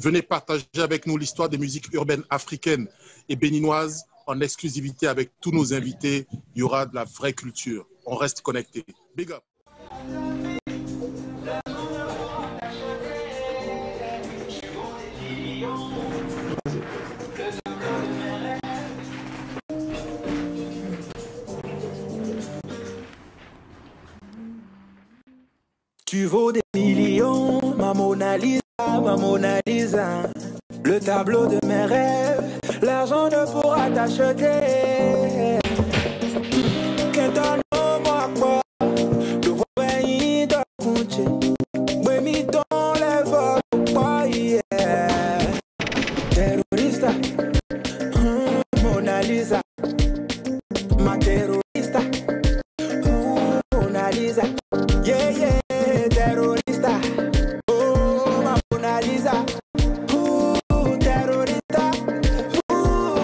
Venez partager avec nous l'histoire des musiques urbaines africaines et béninoises en exclusivité avec tous nos invités. Il y aura de la vraie culture. On reste connectés. Big up. Tu vaux des millions, ma Mona Lisa, ma Mona Lisa. Le tableau de mes rêves, l'argent ne pourra t'acheter. Qu'un temps, moi, quoi, le voyez de coucher. Oui, mi dans les vols, quoi, yeah. Terrorista, Mona Lisa. Ma terrorista, Mona Lisa. Yeah, yeah. Terrorista, oh ma Mona Lisa, terrorista,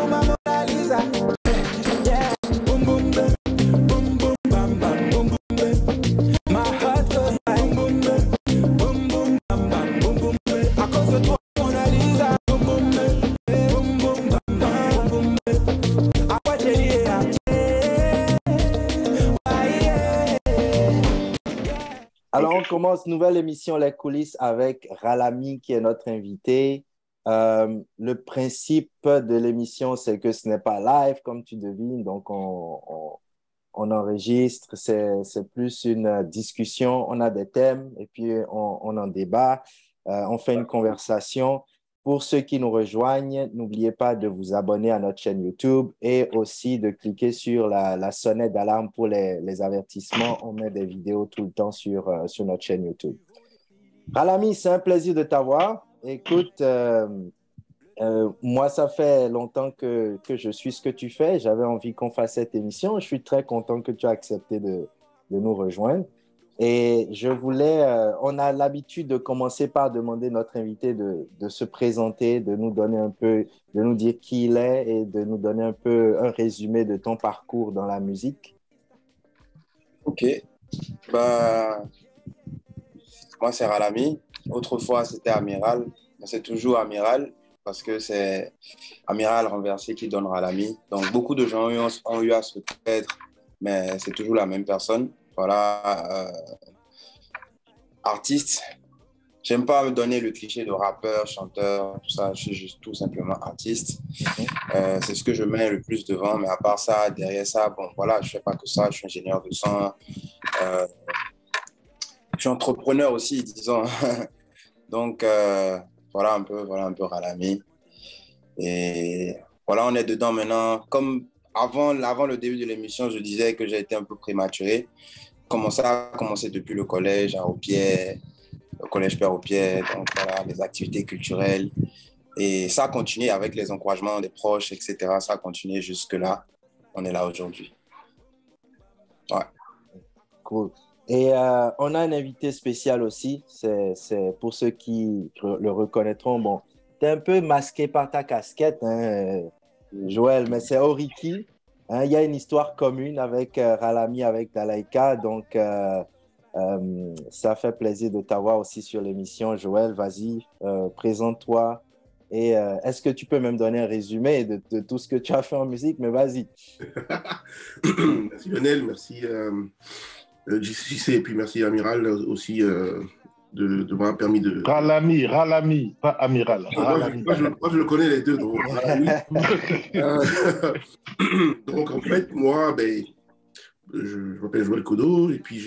ma Mona Lisa, yeah, boom boom boom boom bam bam boom boom boom, my heart goes like boom boom boom boom bam bam boom boom boom, à cause de toi Mona Lisa, boom boom boom boom bam bam boom boom, à quoi j'ai lié à Alors, on commence nouvelle émission Les Coulisses avec Ralami qui est notre invité. Le principe de l'émission, c'est que ce n'est pas live, comme tu devines. Donc, on enregistre. C'est plus une discussion. On a des thèmes et puis on en débat. On fait une conversation. Pour ceux qui nous rejoignent, n'oubliez pas de vous abonner à notre chaîne YouTube et aussi de cliquer sur la sonnette d'alarme pour les avertissements. On met des vidéos tout le temps sur notre chaîne YouTube. Ralami, c'est un plaisir de t'avoir. Écoute, moi, ça fait longtemps que je suis ce que tu fais. J'avais envie qu'on fasse cette émission. Je suis très content que tu as accepté de nous rejoindre. Et je voulais, on a l'habitude de commencer par demander notre invité de se présenter, de nous donner un peu, de nous dire qui il est et de nous donner un peu un résumé de ton parcours dans la musique. Ok, bah, moi c'est Ralami. Autrefois c'était Amiral, mais c'est toujours Amiral parce que c'est Amiral renversé qui donne Ralami. Donc beaucoup de gens ont eu à se connaître, mais c'est toujours la même personne. Voilà, artiste. J'aime pas me donner le cliché de rappeur, chanteur, tout ça. Je suis juste tout simplement artiste. C'est ce que je mets le plus devant. Mais à part ça, derrière ça, bon, voilà, je fais pas que ça. Je suis ingénieur de son. Je suis entrepreneur aussi, disons. Donc, voilà un peu Ralami. Et voilà, on est dedans maintenant. Comme avant le début de l'émission, je disais que j'ai été un peu prématuré. Ça a commencé depuis le collège à Aupier, le collège Père Aupier, donc voilà, les activités culturelles. Et ça a continué avec les encouragements des proches, etc. Ça a continué jusque-là. On est là aujourd'hui. Ouais. Cool. Et on a un invité spécial aussi. C'est pour ceux qui le reconnaîtront. Bon, tu es un peu masqué par ta casquette, hein, Joël, mais c'est Oriki. Hein, il y a une histoire commune avec Ralami, avec Dalaïka. Donc, ça fait plaisir de t'avoir aussi sur l'émission. Joël, vas-y, présente-toi. Et est-ce que tu peux même donner un résumé de tout ce que tu as fait en musique? Mais vas-y. Merci Lionel, merci JC et puis merci Amiral aussi de m'avoir permis de... Ralami, pas Amiral. Moi, je le connais les deux, donc Ralami. Donc en fait, moi, je m'appelle Joël Kodo et puis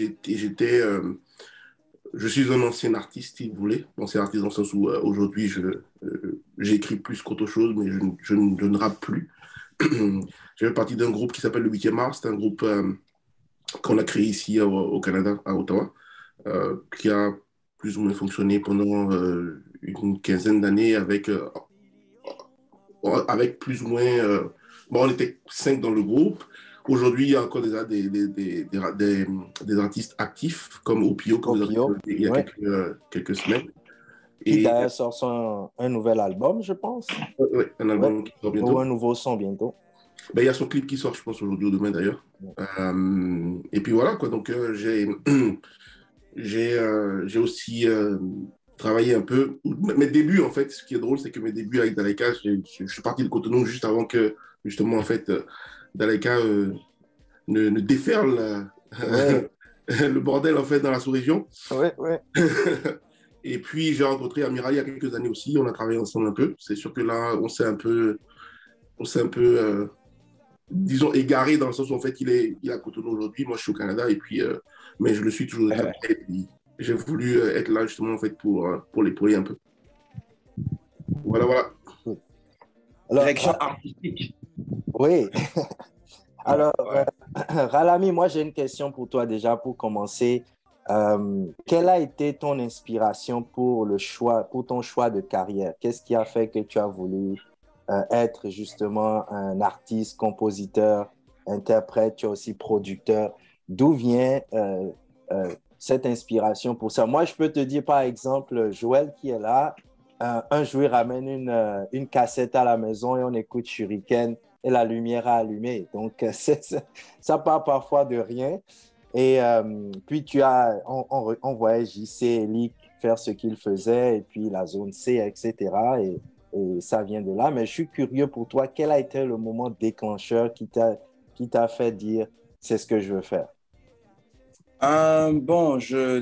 je suis un ancien artiste, si vous voulez. Ancien artiste dans le sens où aujourd'hui, j'écris plus qu'autre chose, mais je ne rappe plus. Je fais partie d'un groupe qui s'appelle le 8e art. C'est un groupe qu'on a créé ici au Canada, à Ottawa, qui a plus ou moins fonctionné pendant une quinzaine d'années avec plus ou moins... bon, on était 5 dans le groupe. Aujourd'hui, il y a encore des artistes actifs, comme Opio, que vous avez vu il y a quelques semaines. Qui d'ailleurs sort un nouvel album, je pense. Oui, un album qui sort bientôt. Ou un nouveau son bientôt. Il y a son clip qui sort, je pense, aujourd'hui ou demain d'ailleurs. Et puis voilà, quoi. Donc, j'ai aussi travailler un peu. Mes débuts, en fait, ce qui est drôle, c'est que mes débuts avec Daleka, je suis parti de Cotonou juste avant que, justement, en fait, Daleka ne déferle Ouais, le bordel, en fait, dans la sous-région. ouais, ouais. Et puis, j'ai rencontré Amiral il y a quelques années aussi. On a travaillé ensemble un peu. C'est sûr que là, on s'est un peu disons, égaré dans le sens où, en fait, il est à Cotonou aujourd'hui. Moi, je suis au Canada. Et puis, mais je le suis toujours de très près. Et puis, j'ai voulu être là, justement, en fait, pour l'épauler un peu. Voilà, voilà. Alors, Direction artistique. oui. Alors, Ouais. Ralami, moi, j'ai une question pour toi déjà pour commencer. Quelle a été ton inspiration pour ton choix de carrière? Qu'est-ce qui a fait que tu as voulu être justement un artiste, compositeur, interprète, tu es aussi producteur? D'où vient cette inspiration pour ça? Moi, je peux te dire, par exemple, Joël qui est là, un jour, il ramène une cassette à la maison et on écoute Shuriken et la lumière a allumé. Donc, ça part parfois de rien. Et puis, on voyait JC et Lick faire ce qu'ils faisaient, et puis la zone C, etc. Et ça vient de là. Mais je suis curieux pour toi, quel a été le moment déclencheur qui t'a fait dire, c'est ce que je veux faire? Bon,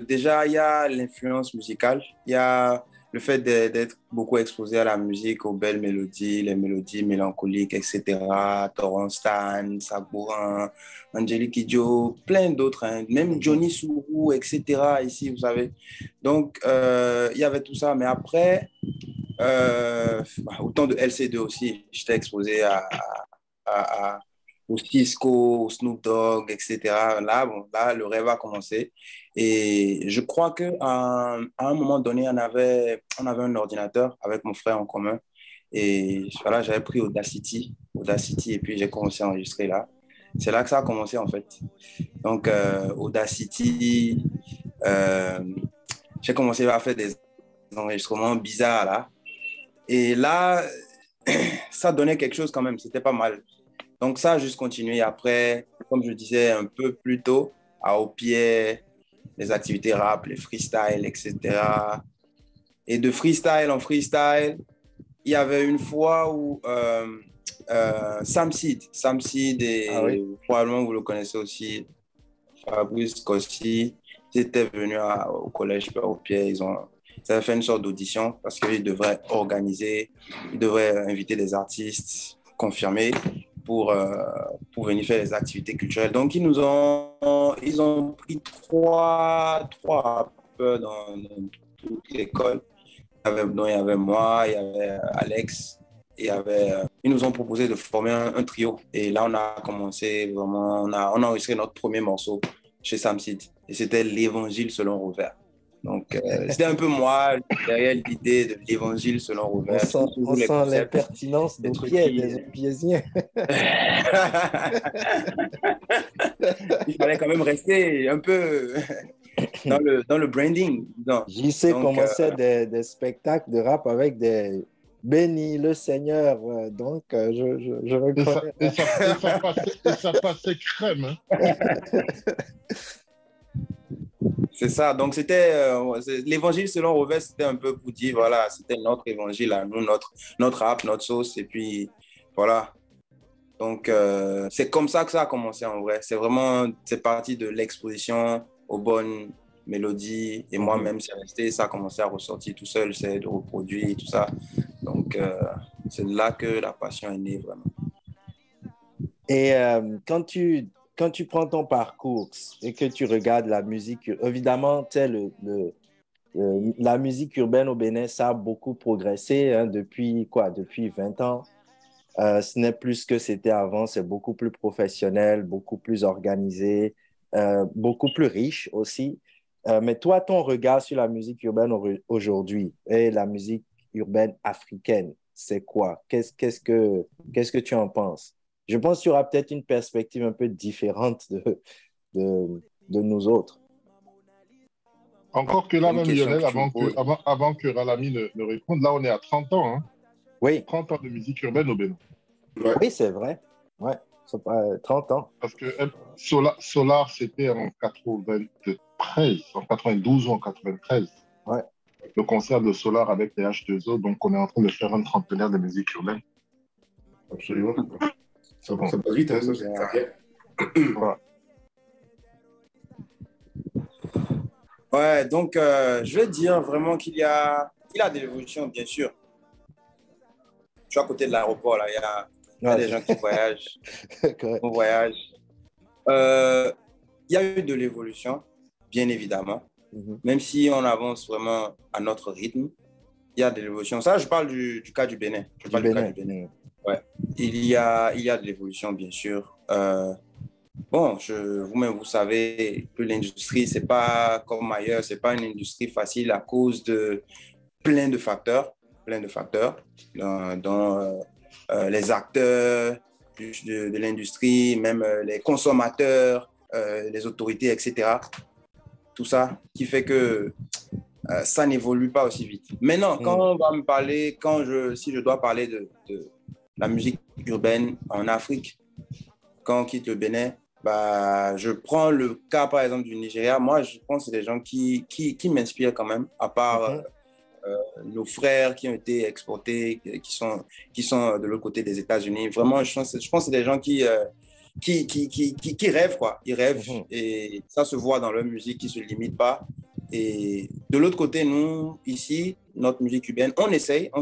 déjà, il y a l'influence musicale. Il y a le fait d'être beaucoup exposé à la musique, aux belles mélodies, les mélodies mélancoliques, etc. Torrent Stan, Sabourin, Angélique Kidjo, plein d'autres, hein. Même Johnny Sourou, etc. Ici, vous savez. Donc, il y avait tout ça. Mais après, au temps de LC2 aussi, j'étais exposé à au Cisco, au Snoop Dogg, etc. Là, bon, là, le rêve a commencé. Et je crois qu'à à un moment donné, on avait un ordinateur avec mon frère en commun. Et voilà, j'avais pris Audacity, et puis j'ai commencé à enregistrer là. C'est là que ça a commencé, en fait. Donc, Audacity, euh, j'ai commencé à faire des enregistrements bizarres là. Et là, ça donnait quelque chose quand même, c'était pas mal. Donc ça a juste continué. Après, comme je disais un peu plus tôt, à au pied, les activités rap, les freestyles, etc. Et de freestyle en freestyle, il y avait une fois où Sam Seed Ah oui? et probablement vous le connaissez aussi, Fabrice Kossi, ils étaient venus au collège au pied. Ils avaient fait une sorte d'audition parce qu'ils devraient organiser, ils devraient inviter des artistes confirmés pour, euh, pour venir faire des activités culturelles. Donc, ils ont pris trois rappeurs dans toute l'école. Donc, il y avait moi, il y avait Alex, ils nous ont proposé de former un trio. Et là, on a commencé vraiment, on a enregistré notre premier morceau chez Sam Seed. Et c'était l'Évangile selon Rover. Donc, c'était un peu moi derrière l'idée de l'Évangile selon On Rover. sent, J'aime on toujours les sent concepts, l'impertinence des trucs d'Opié, des qui... Opiésiens. Il fallait quand même rester un peu dans le branding. JC Donc, commençait des spectacles de rap avec des Bénis le Seigneur. Donc, je Et ça, reconnais. et ça, et ça passait crème. Hein. c'est ça. Donc, l'évangile selon Rover, c'était un peu pour dire, voilà, c'était notre évangile à nous, notre rap, notre sauce. Et puis, voilà. Donc, c'est comme ça que ça a commencé en vrai. C'est parti de l'exposition aux bonnes mélodies. Et moi-même, c'est resté, ça a commencé à ressortir tout seul, c'est de reproduire tout ça. Donc, c'est là que la passion est née vraiment. Et quand tu prends ton parcours et que tu regardes la musique, évidemment, tu sais, la musique urbaine au Bénin, ça a beaucoup progressé hein, depuis quoi? Depuis 20 ans. Ce n'est plus ce que c'était avant, c'est beaucoup plus professionnel, beaucoup plus organisé, beaucoup plus riche aussi. Mais toi, ton regard sur la musique urbaine aujourd'hui et la musique urbaine africaine, c'est quoi? Qu'est-ce que tu en penses? Je pense qu'il y aura peut-être une perspective un peu différente de nous autres. Encore que là, C'est une même question Lionel, que tu me poses. avant que Ralami ne réponde, là, on est à 30 ans. Hein. Oui, 30 ans de musique urbaine au Bénin. Ouais. oui, c'est vrai. Ouais, c'est pas 30 ans. Parce que Solar, c'était en 93, en 92 ou en 93. Ouais. le concert de Solar avec les H2O. Donc, on est en train de faire un trentenaire de musique urbaine. Absolument. Ça passe vite, hein, ça, c'est carrière. Voilà. Ouais, donc je vais dire vraiment qu'il y a de l'évolution, bien sûr. Je suis à côté de l'aéroport, là, il y a des gens qui voyagent. On voyage. Il y a eu de l'évolution, bien évidemment. Même si on avance vraiment à notre rythme, il y a de l'évolution. Ça, je parle du cas du Bénin. Je parle du cas du Bénin. Ouais. Il y a de l'évolution, bien sûr. Bon, vous-même, vous savez que l'industrie, c'est pas comme ailleurs, c'est pas une industrie facile à cause de plein de facteurs, dont les acteurs de l'industrie, même les consommateurs, les autorités, etc. Tout ça qui fait que ça n'évolue pas aussi vite. Maintenant, quand on va me parler, si je dois parler de la musique urbaine en Afrique, quand on quitte le Bénin, bah, je prends le cas, par exemple, du Nigeria. Moi, je pense que c'est des gens qui m'inspirent quand même, à part nos frères qui ont été exportés, qui sont de l'autre côté des États-Unis. Vraiment, je pense que c'est des gens qui rêvent, quoi. Ils rêvent et ça se voit dans leur musique, qui ne se limite pas. Et de l'autre côté, nous, ici, notre musique urbaine, on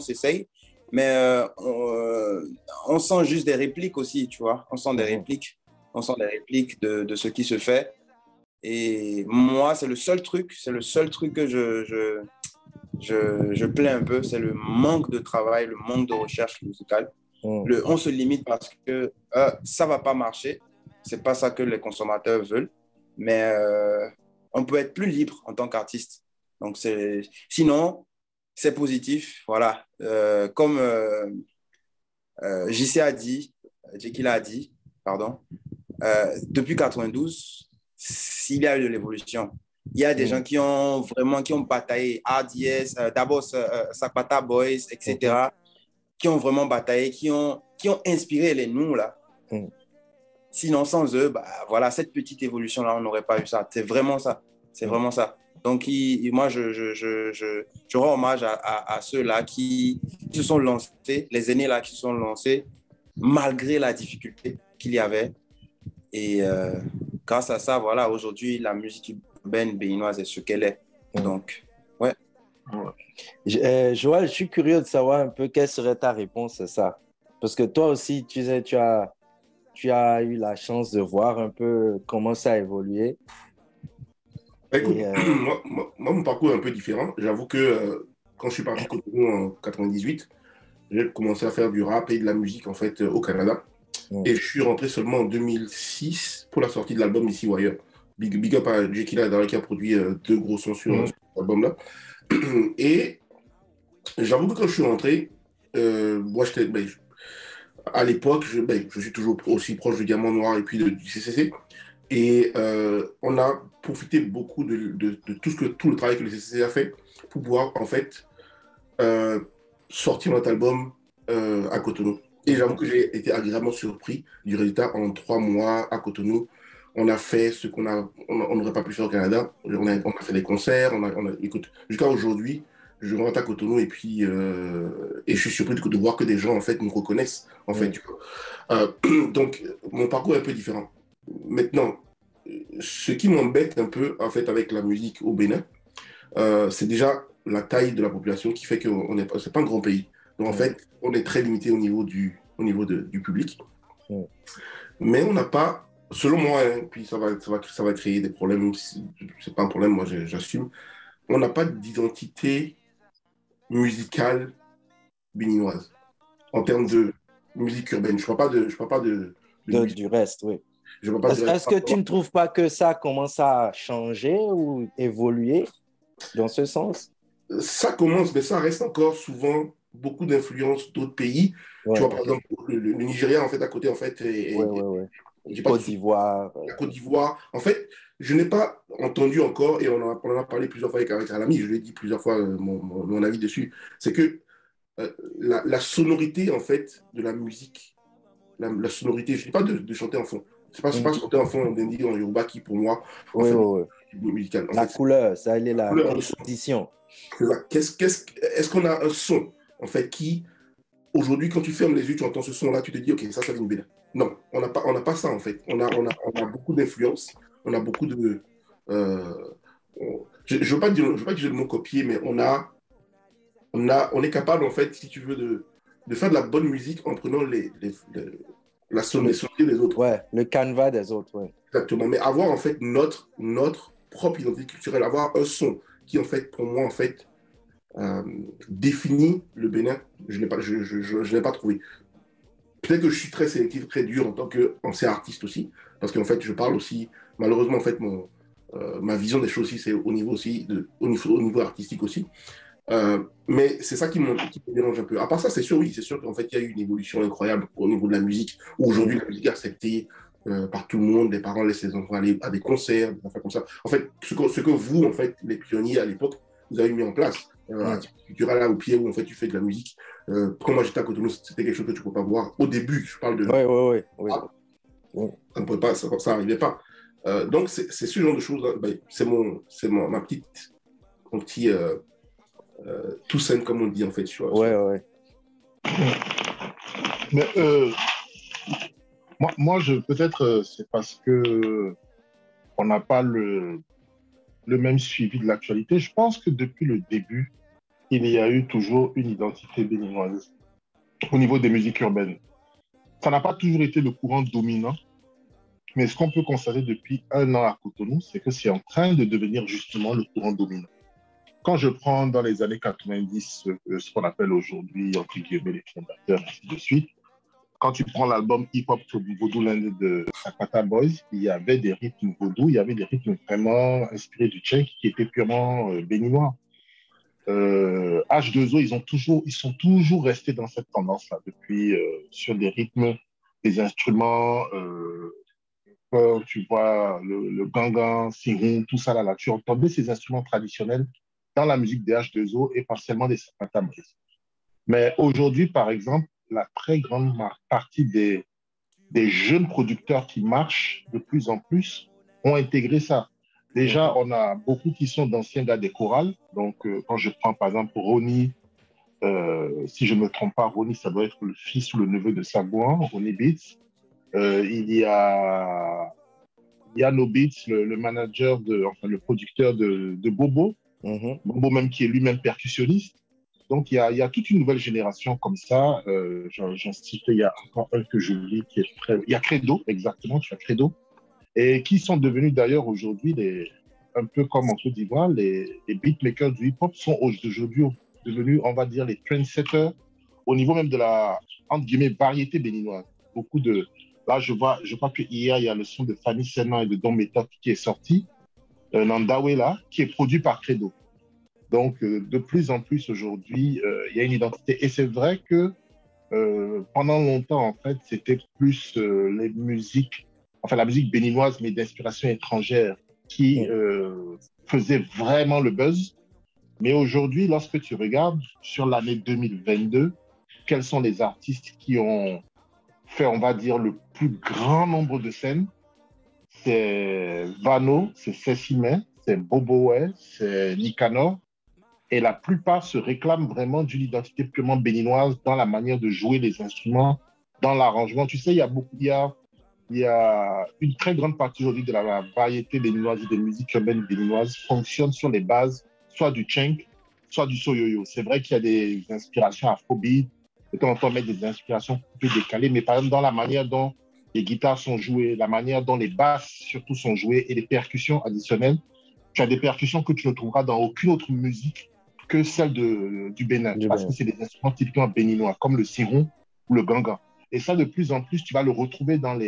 s'essaye, mais on sent juste des répliques aussi, tu vois. On sent des répliques de ce qui se fait. Et moi, c'est le seul truc que je plains un peu, c'est le manque de travail, le manque de recherche musicale. On se limite parce que ça ne va pas marcher. Ce n'est pas ça que les consommateurs veulent. Mais on peut être plus libre en tant qu'artiste. Donc, sinon, c'est positif. Voilà. Comme JC a dit, Jekyll a dit, pardon, depuis 92, s'il y a eu de l'évolution, il y a des gens qui ont bataillé, RDS, d'abord Sakpata Boys, etc., qui ont vraiment bataillé, qui ont inspiré les nous, là. Sinon, sans eux, bah, voilà, cette petite évolution-là, on n'aurait pas eu ça. C'est vraiment ça. C'est vraiment ça. Donc, moi, je rends hommage à ceux-là qui se sont lancés, les aînés-là qui se sont lancés, malgré la difficulté qu'il y avait. Et grâce à ça, voilà, aujourd'hui, la musique urbaine béninoise est ce qu'elle est. Donc, ouais. Joël, je suis curieux de savoir un peu quelle serait ta réponse à ça. Parce que toi aussi, tu sais, tu as eu la chance de voir un peu comment ça a évolué. Écoute, moi, mon parcours est un peu différent. J'avoue que quand je suis parti Cotonou en 98, j'ai commencé à faire du rap et de la musique en fait au Canada. Et je suis rentré seulement en 2006 pour la sortie de l'album Ici ou Ailleurs. Big up à Jekyll qui a produit 2 gros sons sur cet album-là. Et j'avoue que quand je suis rentré, moi j'étais... à l'époque, je suis toujours aussi proche du Diamant Noir et puis du CCC. Et on a profité beaucoup de tout le travail que le CCC a fait pour pouvoir, en fait, sortir notre album à Cotonou. Et j'avoue que j'ai été agréablement surpris du résultat. En 3 mois à Cotonou, on a fait ce qu'on n'aurait pas pu faire au Canada. On a fait des concerts. Écoute, jusqu'à aujourd'hui, je rentre à Cotonou et puis et je suis surpris de voir que des gens en fait nous reconnaissent en fait. Tu vois. Donc mon parcours est un peu différent. Maintenant, ce qui m'embête un peu en fait avec la musique au Bénin, c'est déjà la taille de la population qui fait que c'est pas un grand pays. Donc en fait, on est très limité au niveau du public. Mais on n'a pas, selon moi, puis ça va créer des problèmes. C'est pas un problème, moi j'assume. On n'a pas d'identité musicale béninoise en termes de musique urbaine. Je ne parle pas du reste, oui. Est-ce que tu ne trouves pas que ça commence à changer ou évoluer dans ce sens? Ça commence, mais ça reste encore souvent beaucoup d'influence d'autres pays. Tu vois, par exemple, le Nigeria, en fait, à côté, en fait, Côte d'Ivoire. La Côte d'Ivoire. En fait, je n'ai pas entendu encore, et on en a parlé plusieurs fois avec Alami, je l'ai dit plusieurs fois, mon avis dessus, c'est que la sonorité, en fait, de la musique, la sonorité, je ne dis pas de chanter en fond. C'est pas chanter en fond d'Indi en Yoruba qui, pour moi, musical. La couleur, ça, elle est la composition. Est-ce qu'on a un son, en fait, qui, aujourd'hui, quand tu fermes les yeux, tu entends ce son-là, tu te dis, OK, ça vient du Bénin. Non, on n'a pas ça, en fait. On a beaucoup d'influence, on a beaucoup de... je ne veux pas dire le mot copier, mais on est capable, en fait, si tu veux, de faire de la bonne musique en prenant la sonorité des autres. Ouais, le canevas des autres, ouais. Exactement, mais avoir, en fait, notre propre identité culturelle, avoir un son qui, en fait, pour moi, en fait, définit le Bénin, je n'ai pas trouvé. Peut-être que je suis très sélectif, très dur en tant qu'ancien artiste aussi, parce qu'en fait, je parle aussi, malheureusement, en fait, ma vision des choses aussi, c'est au niveau artistique aussi. Mais c'est ça qui me dérange un peu. À part ça, c'est sûr, oui, c'est sûr qu'en fait, il y a eu une évolution incroyable au niveau de la musique, où aujourd'hui, la musique est acceptée par tout le monde, les parents laissent les enfants aller à des concerts, des affaires comme ça. En fait, ce que vous, en fait, les pionniers à l'époque, vous avez mis en place, culturel là au pied, où en fait, tu fais de la musique. Quand moi, j'étais à Cotonou, c'était quelque chose que tu ne peux pas voir. Au début, je parle de... Oui. Ça ne pouvait pas, ça n'arrivait pas. Donc, c'est ce genre de choses, c'est ma petite, mon petit... tout simple comme on dit en fait. Ouais. Mais moi peut-être c'est parce que on n'a pas le même suivi de l'actualité. Je pense que depuis le début, il y a eu toujours une identité béninoise au niveau des musiques urbaines. Ça n'a pas toujours été le courant dominant, mais ce qu'on peut constater depuis 1 an à Cotonou, c'est que c'est en train de devenir justement le courant dominant. Quand je prends dans les années 90 ce qu'on appelle aujourd'hui, entre guillemets, les fondateurs, ainsi de suite, quand tu prends l'album Hip Hop Vaudouland de Sakpata Boys, il y avait des rythmes vaudou, il y avait des rythmes vraiment inspirés du tchèque qui étaient purement béninois. H2O, ils sont toujours restés dans cette tendance-là depuis sur des rythmes, des instruments, tu vois le gangan, siron, tout ça là, tu entendais ces instruments traditionnels dans la musique des H2O et partiellement des Sakpata Boys. Mais aujourd'hui, par exemple, la très grande partie des jeunes producteurs qui marchent de plus en plus ont intégré ça. Déjà, on a beaucoup qui sont d'anciens gars des chorales. Donc, quand je prends par exemple Ronnie, si je ne me trompe pas, Ronnie, ça doit être le fils ou le neveu de Sagouan, Ronnie Beats. Il y a No Beats, le manager, enfin le producteur de Bobo. Bobo même qui est lui-même percussionniste. Donc, il y a toute une nouvelle génération comme ça. J'en cite, il y a encore un que j'oublie qui est très... Il y a Credo, exactement, tu as Credo. Et qui sont devenus d'ailleurs aujourd'hui, un peu comme en Côte d'Ivoire, les beatmakers du hip-hop sont aujourd'hui devenus, on va dire, les trendsetters au niveau même de la, entre guillemets, variété béninoise. Beaucoup de... Là, je crois que hier, il y a le son de Fanny Senan et de Don Méthode qui est sorti, Nandawela, qui est produit par Credo. Donc, de plus en plus aujourd'hui, il y a une identité. Et c'est vrai que pendant longtemps, en fait, c'était plus les musiques, enfin la musique béninoise, mais d'inspiration étrangère, qui faisait vraiment le buzz. Mais aujourd'hui, lorsque tu regardes sur l'année 2022, quels sont les artistes qui ont fait, on va dire, le plus grand nombre de scènes? C'est Vano, c'est Cécimé, c'est Boboé, c'est Nicanor. Et la plupart se réclament vraiment d'une identité purement béninoise dans la manière de jouer les instruments, dans l'arrangement. Tu sais, il y a une très grande partie aujourd'hui de la variété béninoise et des musiques urbaines béninoises fonctionne sur les bases, soit du tchenk, soit du soyoyo. C'est vrai qu'il y a des inspirations afrobeat, de temps en temps mettre des inspirations plus décalées, mais par exemple dans la manière dont les guitares sont jouées, la manière dont les basses surtout sont jouées et les percussions additionnelles, tu as des percussions que tu ne trouveras dans aucune autre musique que celle du Bénin, parce que c'est des instruments typiquement béninois, comme le siron ou le gangan. Et ça, de plus en plus, tu vas le retrouver dans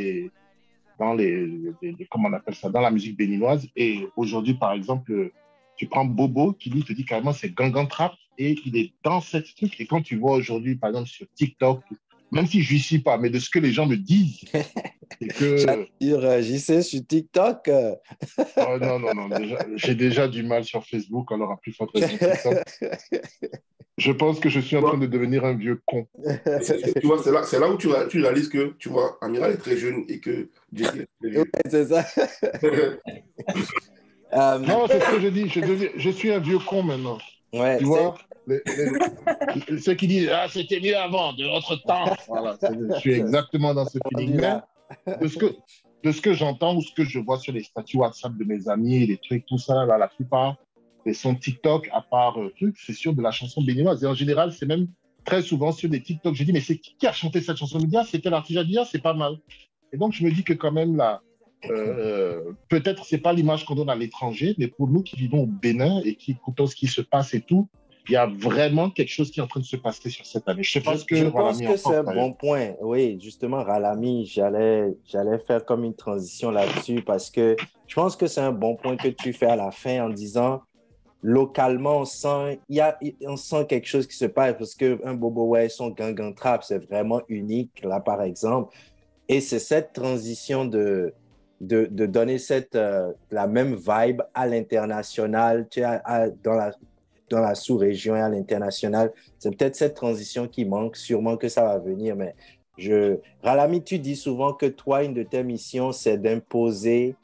comment on appelle ça, dans la musique béninoise. Et aujourd'hui, par exemple, tu prends Bobo, qui lui te dit carrément c'est gangan trap, et il est dans cette truc. Et quand tu vois aujourd'hui, par exemple, sur TikTok, même si je n'y suis pas, mais de ce que les gens me disent, c'est que... J'y sais sur TikTok. Oh, non, j'ai déjà du mal sur Facebook, alors à plus forte raison TikTok. Je pense que je suis en train de devenir un vieux con. Tu vois, c'est là où tu réalises que, tu vois, Amiral est très jeune et que Jackie est très vieux. Ouais, c'est ça. Non, c'est ce que je dis. Je suis un vieux con maintenant. Ouais, Tu vois, ceux qui disent ah, c'était mieux avant, de notre temps. Voilà, je suis exactement dans ce feeling. rendu Mais là. de ce que, de ce que j'entends ou ce que je vois sur les statuts WhatsApp de mes amis, les trucs, tout ça, là, la plupart des sons TikTok, à part trucs, c'est sur de la chanson béninoise. Et en général, c'est même très souvent sur des TikTok. Je dis, mais c'est qui a chanté cette chanson? Il me dit, ah, c'était l'artiste. Je dis, ah, c'est pas mal. Et donc, je me dis que quand même, là, peut-être c'est pas l'image qu'on donne à l'étranger, mais pour nous qui vivons au Bénin et qui écoutons ce qui se passe et tout, il y a vraiment quelque chose qui est en train de se passer sur cette année. Je sais pas ce Je que pense Ralami que en c'est pense un d'ailleurs. bon point. Oui, justement, Ralami, j'allais faire comme une transition là-dessus parce que je pense que c'est un bon point que tu fais à la fin en disant localement, on sent quelque chose qui se passe parce qu'un Bobo Way, son Gangan Trap, c'est vraiment unique là, par exemple. Et c'est cette transition de donner la même vibe à l'international, tu sais, dans la sous-région et à l'international. C'est peut-être cette transition qui manque, sûrement que ça va venir, mais Ralami, tu dis souvent que toi, une de tes missions, c'est d'imposer,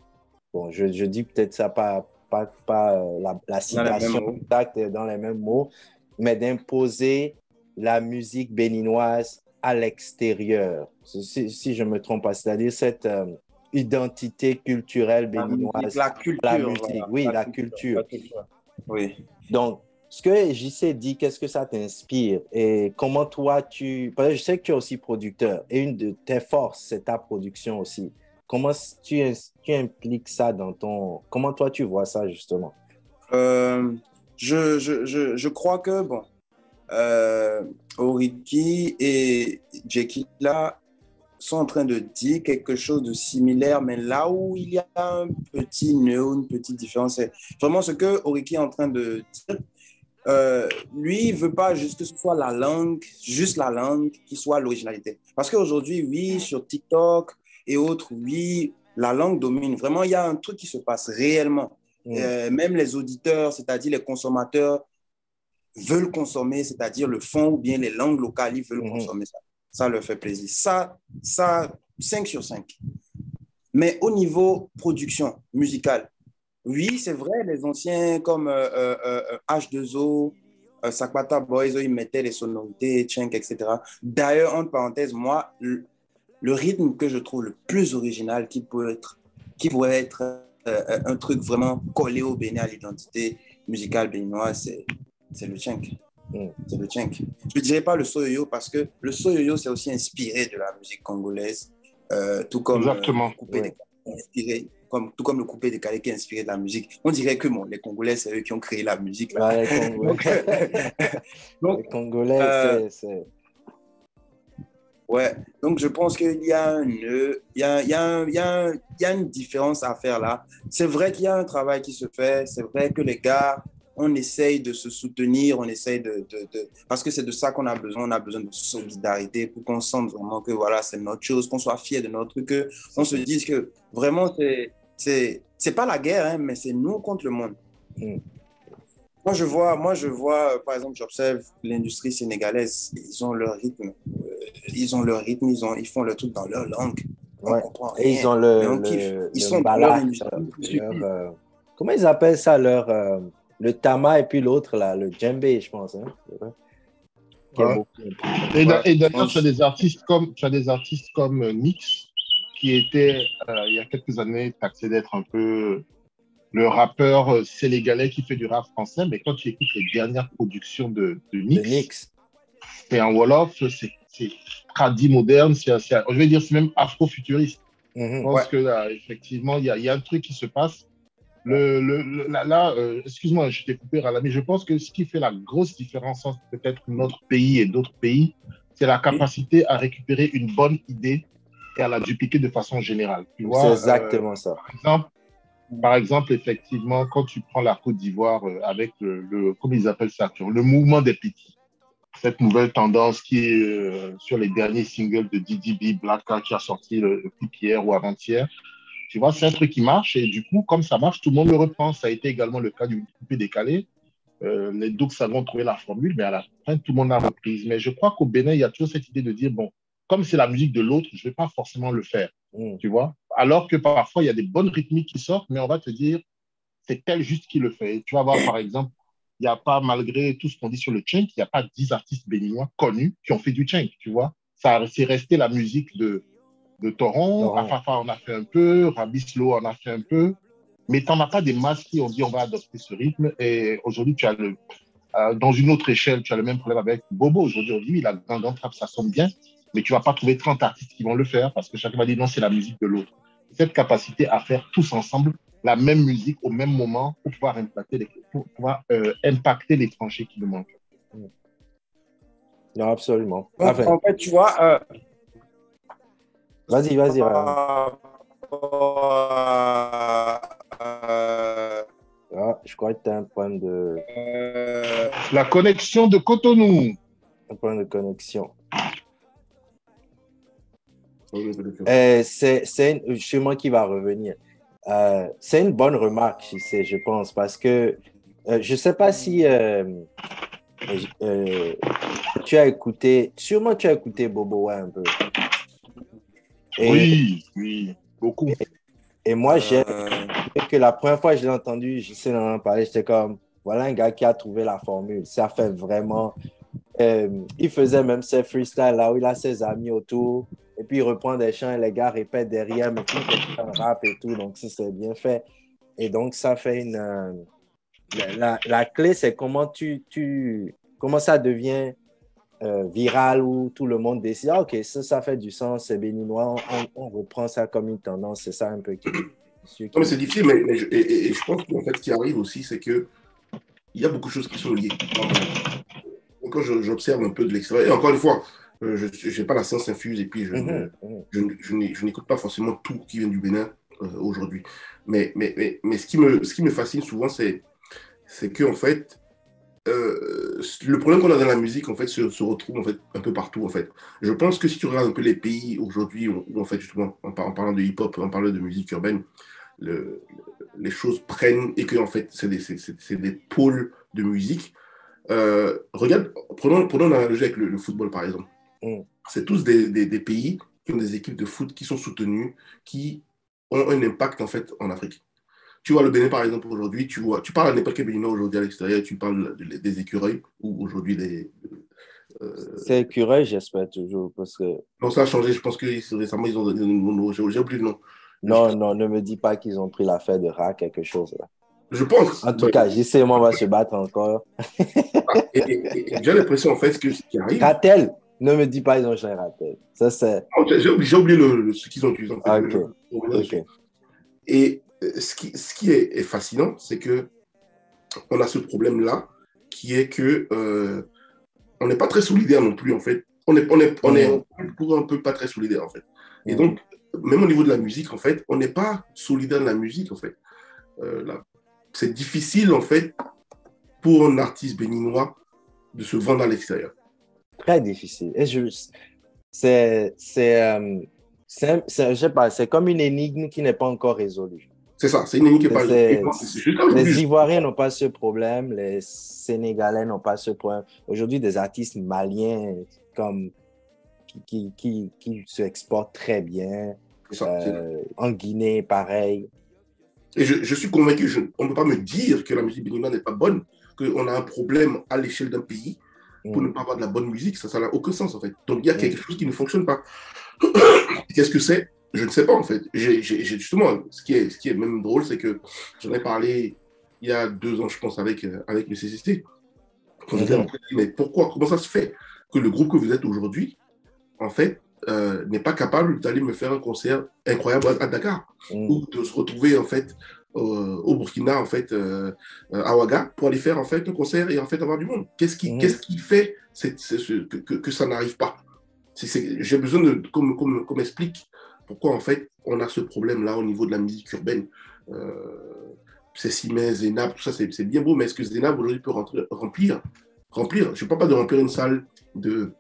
bon, je dis peut-être ça pas la Dans les mêmes citation mots. exacte dans les mêmes mots, mais d'imposer la musique béninoise à l'extérieur. Si je ne me trompe pas, c'est-à-dire cette identité culturelle La musique, béninoise la à la culture, musique. voilà. Oui, La la culture, la culture. culture. Oui. Donc, ce que JC dit, qu'est-ce que ça t'inspire et comment toi parce que je sais que tu es aussi producteur et une de tes forces, c'est ta production aussi. Comment tu impliques ça comment toi tu vois ça justement? Euh, je crois que, bon, euh, Oriki et Jekila sont en train de dire quelque chose de similaire, mais là où il y a un petit nœud, une petite différence, c'est vraiment ce que Oriki est en train de dire. Lui, il veut pas juste que ce soit la langue, juste la langue qui soit l'originalité. Parce qu'aujourd'hui, oui, sur TikTok et autres, oui, la langue domine. Vraiment, il y a un truc qui se passe réellement. Mm. Même les auditeurs, c'est-à-dire les consommateurs, veulent consommer, c'est-à-dire le fond ou bien les langues locales, ils veulent Mhm. consommer ça. Ça leur fait plaisir. Ça 5 sur 5. Mais au niveau production musicale, oui, c'est vrai, les anciens comme H2O, Sakwata Boys, ils mettaient les sonorités, Chink, etc. D'ailleurs, entre parenthèses, moi, le rythme que je trouve le plus original qui pourrait être un truc vraiment collé au Bénin, à l'identité musicale béninoise, c'est le Chink. Mm. C'est le Chink. Je ne dirais pas le Soyoyo parce que le Soyoyo, c'est aussi inspiré de la musique congolaise, tout comme Exactement. le coupé Oui. décalé, inspiré, tout comme le coupé décalé qui est inspiré de la musique. On dirait que bon, les Congolais, c'est eux qui ont créé la musique. Là. Ouais, Donc, les donc, Congolais, euh, c'est... ouais. Donc, je pense qu'il y a un nœud, il y a une différence à faire là. C'est vrai qu'il y a un travail qui se fait. C'est vrai que les gars, on essaye de se soutenir, on essaye parce que c'est de ça qu'on a besoin. On a besoin de solidarité pour qu'on sente vraiment que voilà, c'est notre chose, qu'on soit fier de notre truc, qu'on se dise que vraiment, c'est pas la guerre, hein, mais c'est nous contre le monde. Mm. Moi, je vois, par exemple, j'observe l'industrie sénégalaise, ils ont leur rythme, ils font le truc dans leur langue. On ne Ouais. comprend Et ils rien, ont mais on kiffe. Ils le sont dans leur mbala, industrie. comment ils appellent ça, le tama et puis l'autre, là, le djembé, je pense, hein, c'est vrai, qui est Ouais. beaucoup impliqué. Ouais, Et je d'ailleurs, pense. tu as des artistes comme Nix, qui était, il y a quelques années, taxé d'être un peu le rappeur sénégalais qui fait du rap français, mais quand tu écoutes les dernières productions de Le Nix, Nix. c'est en Wolof, c'est tradi moderne, je vais dire, c'est même afro-futuriste. Je Mhm. pense Ouais. que là, effectivement, il y a un truc qui se passe. Excuse-moi, je t'ai coupé, Rala, mais je pense que ce qui fait la grosse différence entre peut-être notre pays et d'autres pays, c'est la capacité à récupérer une bonne idée et à la dupliquer de façon générale. Tu C'est vois, exactement ça. par exemple, effectivement, quand tu prends la Côte d'Ivoire avec comment ils appellent ça, le mouvement des petits, cette nouvelle tendance qui est sur les derniers singles de Didi B, Blacka, qui a sorti le clip hier ou avant-hier. Tu vois, c'est un truc qui marche et du coup, comme ça marche, tout le monde le reprend. Ça a été également le cas du coupé décalé. Les Doux savent trouver la formule, mais à la fin, tout le monde l'a reprise. Mais je crois qu'au Bénin, il y a toujours cette idée de dire, bon, comme c'est la musique de l'autre, je ne vais pas forcément le faire. Mm. Tu vois? Alors que parfois, il y a des bonnes rythmiques qui sortent, mais on va te dire, c'est tel juste qui le fait. Et tu vas voir, par exemple, il il n'y a pas, malgré tout ce qu'on dit sur le tchèque, il n'y a pas 10 artistes béninois connus qui ont fait du tchèque, tu vois. C'est resté la musique de Toron. Afafa en a fait un peu, Rabislo en a fait un peu. Mais tu n'en as pas des masses qui ont dit on va adopter ce rythme. Et aujourd'hui, tu as dans une autre échelle, tu as le même problème avec Bobo. Aujourd'hui, on dit oui, la grande trap, ça sonne bien, mais tu ne vas pas trouver 30 artistes qui vont le faire parce que chacun va dire non, c'est la musique de l'autre. Cette capacité à faire tous ensemble la même musique au même moment pour pouvoir impacter les tranchées qui nous manquent. Non, absolument. Enfin, en fait, tu vois... Vas-y. Je crois que tu as un problème de... La connexion de Cotonou. Un problème de connexion. C'est chez moi qui va revenir. C'est une bonne remarque, je pense, parce que je ne sais pas si tu as écouté, sûrement tu as écouté Bobo un peu. Oui, beaucoup. Et moi, j'ai que la première fois que je l'ai entendu, je sais en parler, j'étais comme, voilà un gars qui a trouvé la formule. Ça fait vraiment... il faisait même ses freestyles là où il a ses amis autour et puis il reprend des chants et les gars répètent derrière, mais tout est un rap et tout, donc ça c'est bien fait. Et donc ça fait une... La clé, c'est comment comment ça devient viral où tout le monde décide, ah, ok, ça fait du sens, c'est béninois, on reprend ça comme une tendance, c'est ça un peu qui... Non, mais c'est difficile, mais je pense qu'en fait, ce qui arrive aussi, c'est qu'il y a beaucoup de choses qui sont liées. Quand j'observe un peu de l'extérieur, et encore une fois, je n'ai pas la science infuse et puis je n'écoute pas forcément tout qui vient du Bénin aujourd'hui. Mais ce qui me fascine souvent, c'est que, en fait, le problème qu'on a dans la musique, en fait, se retrouve en fait, un peu partout, en fait. Je pense que si tu regardes un peu les pays aujourd'hui où, en fait, justement, en parlant de hip-hop, en parlant de musique urbaine, les choses prennent et que, en fait, c'est des pôles de musique. Regarde, prenons l'analogie avec le football, par exemple. C'est tous des pays qui ont des équipes de foot qui sont soutenues, qui ont un impact, en fait, en Afrique. Tu vois, le Bénin, par exemple, aujourd'hui, tu parles à n'importe quel Béninois aujourd'hui à l'extérieur, tu parles des écureuils, ou aujourd'hui des... C'est écureuil, j'espère toujours, parce que... Non, ça a changé, je pense que récemment, ils ont donné un nom, j'ai oublié le nom. Non, ne me dis pas qu'ils ont pris l'affaire de Ra, quelque chose, là. Je pense. En tout cas, JCM va se battre encore. Et j'ai l'impression, en fait, que ce qui arrive... Ratel, ne me dis pas ils ont changé Ratel. Ça, c'est... J'ai oublié ce qu'ils ont utilisé. En fait, ok. Et ce qui est fascinant, c'est que on a ce problème-là, qui est que on n'est pas très solidaire non plus, en fait. On est pour un peu pas très solidaire, en fait. Et donc, même au niveau de la musique, en fait, on n'est pas solidaire de la musique, en fait. C'est difficile, en fait, pour un artiste béninois de se vendre à l'extérieur. Très difficile. Et je sais pas, c'est comme une énigme qui n'est pas encore résolue. C'est ça, c'est une énigme qui n'est pas résolue. Les Ivoiriens n'ont pas ce problème, les Sénégalais n'ont pas ce problème. Aujourd'hui, des artistes maliens comme qui se exportent très bien. En Guinée, pareil. Et je suis convaincu, on ne peut pas me dire que la musique béninoise n'est pas bonne, qu'on a un problème à l'échelle d'un pays pour ne pas avoir de la bonne musique. Ça n'a aucun sens, en fait. Donc, il y a quelque chose qui ne fonctionne pas. Qu'est-ce que c'est? Je ne sais pas, en fait. Justement, ce qui est même drôle, c'est que j'en ai parlé il y a 2 ans, je pense, avec le CCC. Quand j'étais en train de dire, mais pourquoi? Comment ça se fait que le groupe que vous êtes aujourd'hui, en fait, n'est pas capable d'aller me faire un concert incroyable à Dakar ou de se retrouver, en fait, au Burkina, en fait, à Ouaga, pour aller faire, en fait, un concert et, en fait, avoir du monde? Qu'est-ce qui fait que ça n'arrive pas? J'ai besoin qu'on m'explique pourquoi, en fait, on a ce problème-là au niveau de la musique urbaine. C'est Simès, Zénab, tout ça, c'est bien beau, mais est-ce que Zénab, aujourd'hui, peut remplir? Je ne parle pas de remplir une salle de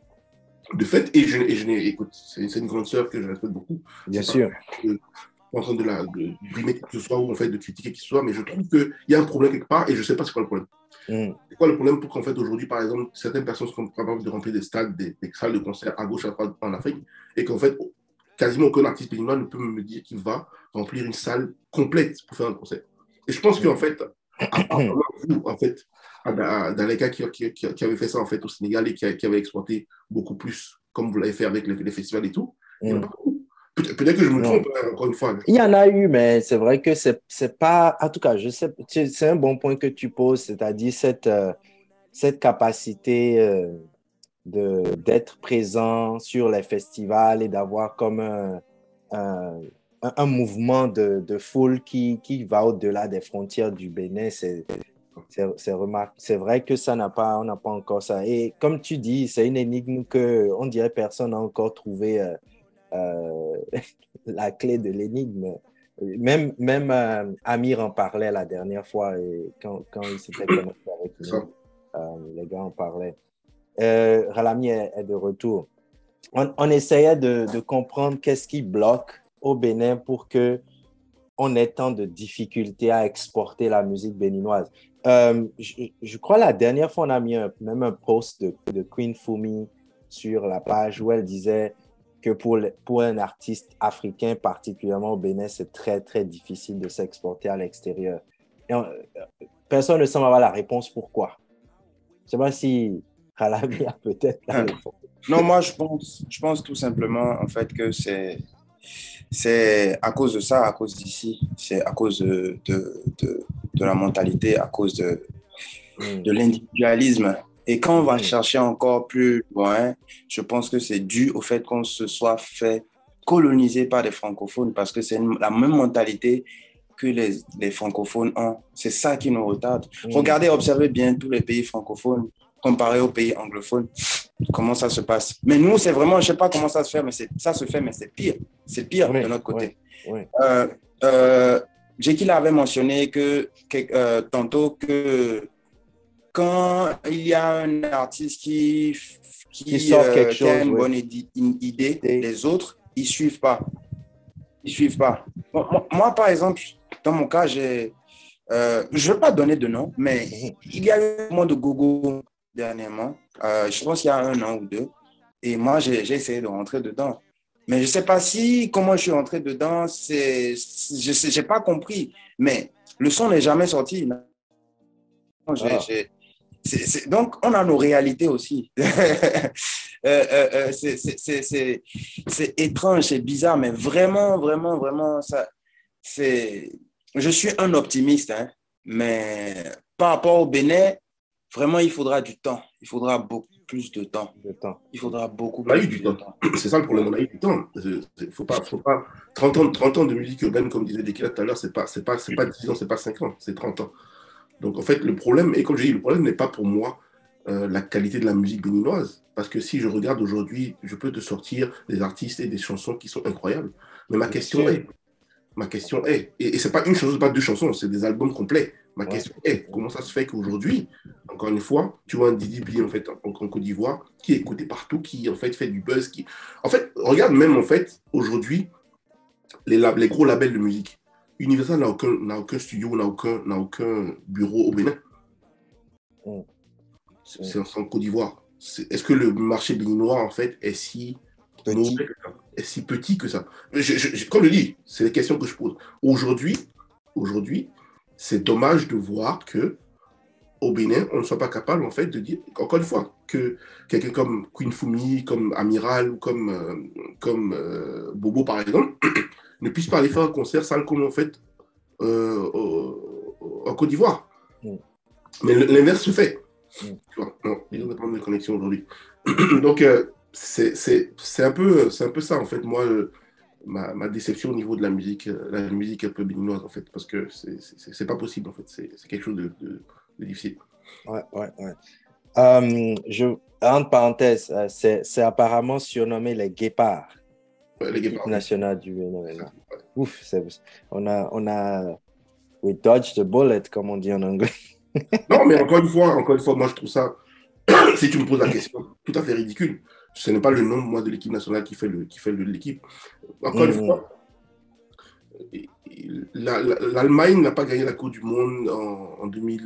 fête, écoute, c'est une grande sœur que je respecte beaucoup. Bien sûr. En train de brimer qui que ce soit, ou en fait de critiquer qui que ce soit, mais je trouve qu'il y a un problème quelque part et je ne sais pas c'est quoi le problème. C'est quoi le problème pour qu'en fait aujourd'hui, par exemple, certaines personnes sont capables de remplir des stades, des salles de concert à gauche, à droite en Afrique, et qu'en fait, quasiment aucun artiste béninois ne peut me dire qu'il va remplir une salle complète pour faire un concert. Et je pense qu'en fait, à part vous, en fait, dans les gars qui avaient fait ça en fait au Sénégal et qui avaient exploité beaucoup plus, comme vous l'avez fait avec les festivals et tout. Il y en a pas beaucoup. Peut-être que je me trompe, hein, encore une fois. Il y en a eu, mais c'est vrai que c'est pas. En tout cas, je sais, c'est un bon point que tu poses, c'est-à-dire cette capacité d'être présent sur les festivals et d'avoir comme un mouvement de foule qui va au-delà des frontières du Bénin. C'est vrai que on n'a pas encore ça. Et comme tu dis, c'est une énigme que on dirait personne n'a encore trouvé euh, la clé de l'énigme. Même Amir en parlait la dernière fois et quand il s'était connecté avec nous, les gars en parlaient. Ralami est de retour. On essayait de comprendre qu'est-ce qui bloque au Bénin pour que on ait tant de difficultés à exporter la musique béninoise. Je crois la dernière fois, on a mis même un post de Queen Fumi sur la page où elle disait que pour un artiste africain, particulièrement au Bénin, c'est très, très difficile de s'exporter à l'extérieur. Personne ne semble avoir la réponse pourquoi. Je ne sais pas si Ralami a peut-être la réponse. Non, moi, je pense tout simplement, en fait, que c'est à cause de ça, à cause d'ici, c'est à cause de la mentalité, à cause de l'individualisme. Et quand on va chercher encore plus loin, je pense que c'est dû au fait qu'on se soit fait coloniser par des francophones parce que c'est la même mentalité que les francophones ont. C'est ça qui nous retarde. Regardez, observez bien tous les pays francophones comparés aux pays anglophones. Comment ça se passe. Mais nous, c'est vraiment, je ne sais pas comment ça se fait, mais ça se fait, mais c'est pire. C'est pire de notre côté. Jekyll avait mentionné tantôt que quand il y a un artiste qui sort quelque chose, a une bonne idée, les autres, ils ne suivent pas. Ils ne suivent pas. Bon, moi, par exemple, dans mon cas, je ne veux pas donner de nom, mais il y a eu un moment de gogo dernièrement. Je pense qu'il y a 1 an ou 2. Et moi, j'ai essayé de rentrer dedans. Mais je ne sais pas comment je suis rentré dedans. Je n'ai pas compris. Mais le son n'est jamais sorti. Donc, on a nos réalités aussi. C'est étrange, c'est bizarre, mais vraiment, vraiment, vraiment, je suis un optimiste, hein, mais par rapport au Bénin, vraiment, il faudra du temps. Il faudra beaucoup plus de temps. Il faudra beaucoup plus de temps. C'est ça le problème, on a eu du temps. Il faut pas 30 ans de musique urbaine, comme disait Dekila tout à l'heure, c'est pas 10 ans, c'est pas 5 ans, c'est 30 ans. Donc en fait, le problème, et comme je dis, le problème n'est pas pour moi la qualité de la musique béninoise. Parce que si je regarde aujourd'hui, je peux te sortir des artistes et des chansons qui sont incroyables. Mais ma question est, et c'est pas une chanson, pas 2 chansons, c'est des albums complets. Ma question est, comment ça se fait qu'aujourd'hui, encore une fois, tu vois un Didi B en fait en Côte d'Ivoire qui est écouté partout, qui en fait fait du buzz, en fait, regarde même en fait aujourd'hui les gros labels de musique. Universal n'a aucun studio, n'a aucun bureau au Bénin. C'est en Côte d'Ivoire. Est-ce que le marché béninois, en fait, est si petit que ça? Comme je dis, c'est les questions que je pose. Aujourd'hui, c'est dommage de voir que au Bénin, on ne soit pas capable, en fait, de dire, encore une fois, que quelqu'un comme Queen Fumi, comme Amiral, ou comme Bobo, par exemple, ne puisse pas aller faire un concert sale comme en fait en Côte d'Ivoire. Mais l'inverse se fait. Tu vois, non, ils ont des problèmes de connexion aujourd'hui. Donc, c'est un peu ça, en fait, moi, ma déception au niveau de la musique un peu béninoise, en fait, parce que c'est pas possible, en fait. C'est quelque chose de difficile. Entre parenthèses, c'est apparemment surnommé les guépards. L'équipe nationale du Bénin. Ouf, we dodged the bullet, comme on dit en anglais. Non, mais encore une fois, moi je trouve ça, si tu me poses la question, tout à fait ridicule. Ce n'est pas le nom, moi, de l'équipe nationale qui fait l'équipe. Encore une fois, l'Allemagne n'a pas gagné la Coupe du Monde en 2000.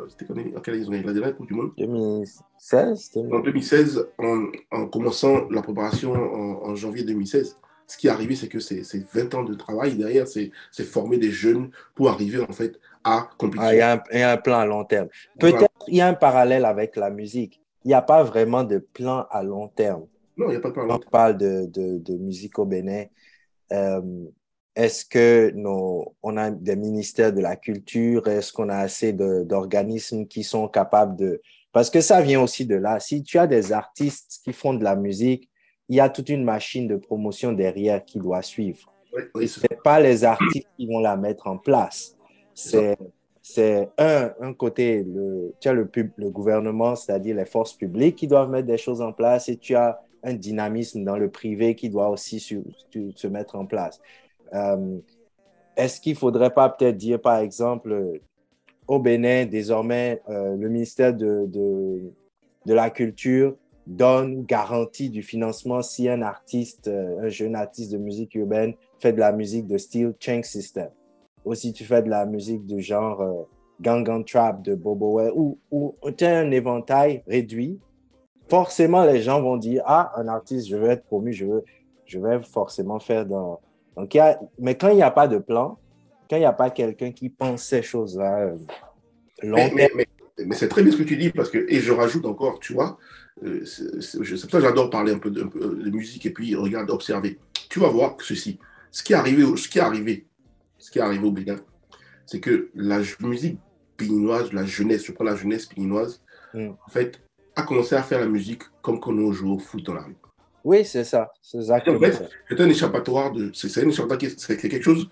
C'était quand en quelle année ils ont gagné la dernière Coupe du Monde? 2016. En 2016, en commençant la préparation en janvier 2016. Ce qui est arrivé, c'est que c'est 20 ans de travail derrière, c'est former des jeunes pour arriver en fait à Ah, il compétition. y a un plan à long terme. Voilà. Peut-être il y a un parallèle avec la musique. Il n'y a pas vraiment de plan à long terme. Non, il n'y a pas de Quand parlant. on parle de musique au Bénin, euh, est-ce que on a des ministères de la culture? Est-ce qu'on a assez d'organismes qui sont capables de... Parce que ça vient aussi de là. Si tu as des artistes qui font de la musique, il y a toute une machine de promotion derrière qui doit suivre. Oui, Et oui, ce n'est pas les artistes qui vont la mettre en place. c'est ça. C'est un côté, tu as le gouvernement, c'est-à-dire les forces publiques qui doivent mettre des choses en place et tu as un dynamisme dans le privé qui doit aussi se mettre en place. Euh, Est-ce qu'il ne faudrait pas peut-être dire, par exemple, au Bénin, désormais, le ministère de la Culture donne garantie du financement si un artiste, un jeune artiste de musique urbaine fait de la musique de style Chang System. Ou si tu fais de la musique du genre Gangnam Trap de Bobo Way, ou tu as un éventail réduit, forcément les gens vont dire, ah, un artiste, je veux être promu, je vais forcément faire dans... Donc, mais quand il n'y a pas de plan, quand il n'y a pas quelqu'un qui pense ces choses-là long Mais, terme. mais c'est très bien ce que tu dis, parce que, et je rajoute encore, tu vois, c'est pour ça que j'adore parler un peu de musique et puis regarde, observer. Tu vas voir que ceci, ce qui est arrivé au Bénin, c'est que la musique béninoise, la jeunesse, je prends la jeunesse béninoise, en fait, a commencé à faire la musique comme quand on joue au foot dans la rue. Oui, c'est ça, c'est En exactement fait, ça. c'est un échappatoire c'est un échappatoire c'est quelque chose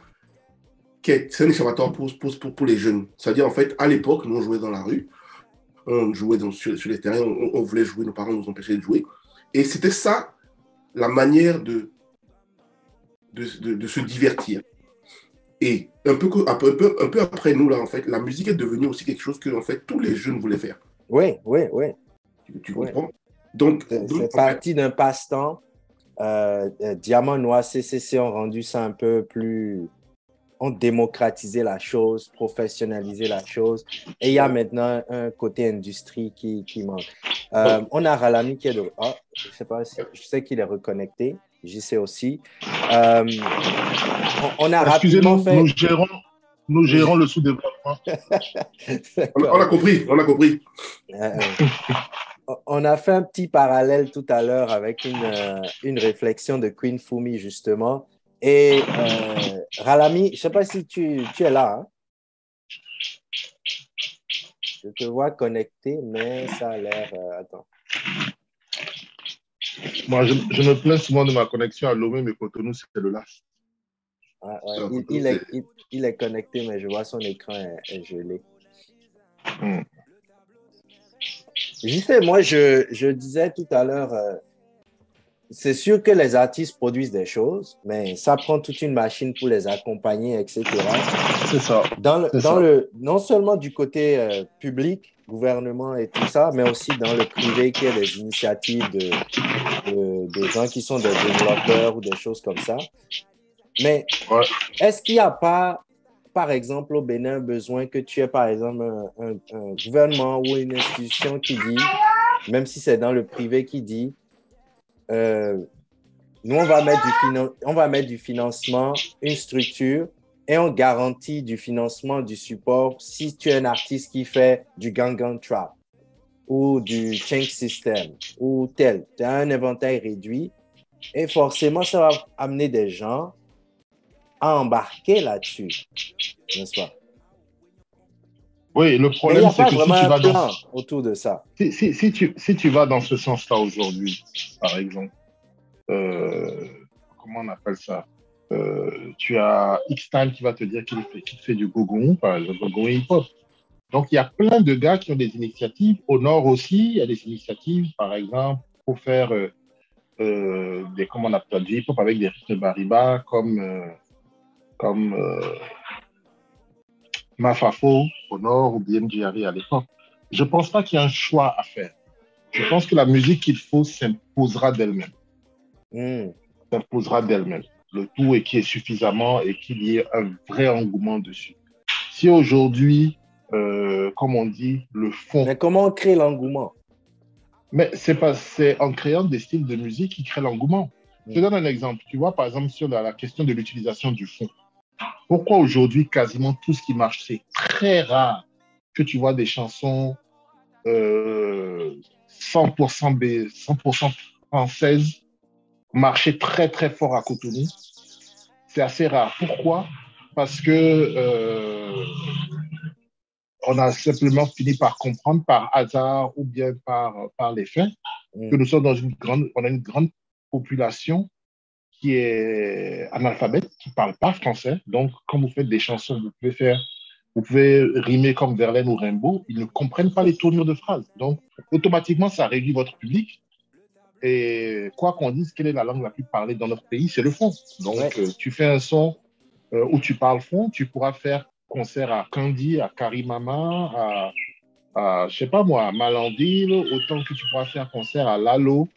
c'est un échappatoire pour les jeunes. C'est-à-dire, en fait, à l'époque, nous, on jouait dans la rue, on jouait sur les terrains, on voulait jouer, nos parents nous empêchaient de jouer. Et c'était ça, la manière de se divertir. Et un peu après nous, là, en fait, la musique est devenue aussi quelque chose que, en fait, tous les jeunes voulaient faire. Oui, oui, oui. Tu Oui. comprends? Donc C'est en fait, parti d'un passe-temps. Diamant Noir, CCC ont rendu ça un peu plus... ont démocratisé la chose, professionnalisé la chose. Et il y a maintenant un côté industrie qui manque. On a Ralami qui est de... Ah, je sais pas, je sais qu'il est reconnecté. J'y sais aussi. On a rapidement Excusez-nous, fait... nous gérons le sous-développement. on a compris, on a compris. On a fait un petit parallèle tout à l'heure avec une réflexion de Queen Fumi, justement. Et Ralami, je ne sais pas si tu es là. Hein? Je te vois connecté, mais ça a l'air... attends. Moi, je me plains souvent de ma connexion à Lomé, mais Cotonou, c'est le LAS. Ouais. Il est connecté, mais je vois son écran est gelé. Je sais, moi, je disais tout à l'heure, c'est sûr que les artistes produisent des choses, mais ça prend toute une machine pour les accompagner, etc. C'est ça. Non seulement du côté public, gouvernement et tout ça, mais aussi dans le privé, qu'il y a des initiatives des gens qui sont des développeurs ou des choses comme ça. Mais est-ce qu'il n'y a pas, par exemple, au Bénin, besoin que tu aies, par exemple, un gouvernement ou une institution qui dit, même si c'est dans le privé, qui dit, nous, on va mettre du financement, une structure, et on garantit du financement, du support si tu es un artiste qui fait du Gangnam Trap ou du Chang System ou tel. Tu as un éventail réduit et forcément, ça va amener des gens à embarquer là-dessus, n'est-ce pas? Oui, le problème, c'est que si tu vas dans... autour de ça. Si tu vas dans ce sens-là aujourd'hui, par exemple, comment on appelle ça? Tu as X-Time qui va te dire qu'il fait du gogoon, par exemple, gogoon hip-hop. Donc, il y a plein de gars qui ont des initiatives. Au Nord aussi, il y a des initiatives, par exemple, pour faire comment on appelle, du hip-hop avec des rythmes bariba, comme Mafafo au Nord ou bien Jerry à l'époque. Je ne pense pas qu'il y ait un choix à faire. Je pense que la musique qu'il faut s'imposera d'elle-même. S'imposera d'elle-même. Le tout est qu'il y ait suffisamment et qu'il y ait un vrai engouement dessus. Si aujourd'hui, comme on dit, le fond... Mais comment on crée l'engouement? Mais c'est en créant des styles de musique qui créent l'engouement. Je te donne un exemple. Tu vois, par exemple, sur la question de l'utilisation du fond. Pourquoi aujourd'hui, quasiment tout ce qui marche, c'est très rare que tu vois des chansons 100% 100% françaises marcher très, très fort à Cotonou? C'est assez rare. Pourquoi? Parce que on a simplement fini par comprendre par hasard ou bien par les faits que nous sommes dans on a une grande population qui est analphabète, qui ne parle pas français. Donc, quand vous faites des chansons, vous pouvez rimer comme Verlaine ou Rimbaud, ils ne comprennent pas les tournures de phrases. Donc, automatiquement, ça réduit votre public. Et quoi qu'on dise, quelle est la langue la plus parlée dans notre pays? C'est le fond. Donc, tu fais un son où tu parles fond, tu pourras faire concert à Candy, à Karimama, je sais pas moi, à Malandil, autant que tu pourras faire concert à Lalo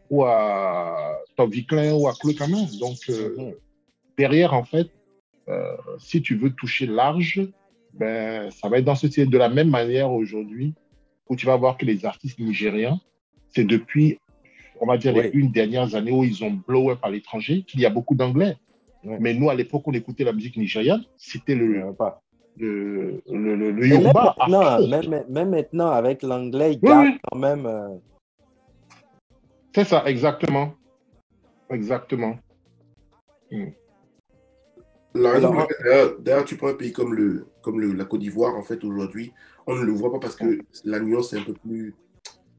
ou à Top Viclin ou à Claude Camin. Donc, derrière, en fait, si tu veux toucher large, ben, ça va être dans ce style. De la même manière aujourd'hui, où tu vas voir que les artistes nigériens, c'est depuis, on va dire, les une dernières années où ils ont blow up à l'étranger, qu'il y a beaucoup d'anglais. Mais nous, à l'époque, on écoutait la musique nigériane, c'était le Yoruba. Même maintenant, avec l'anglais, il garde quand même. C'est ça, exactement. Exactement. D'ailleurs, tu prends un pays comme la Côte d'Ivoire, en fait, aujourd'hui, on ne le voit pas parce que la nuance est un peu plus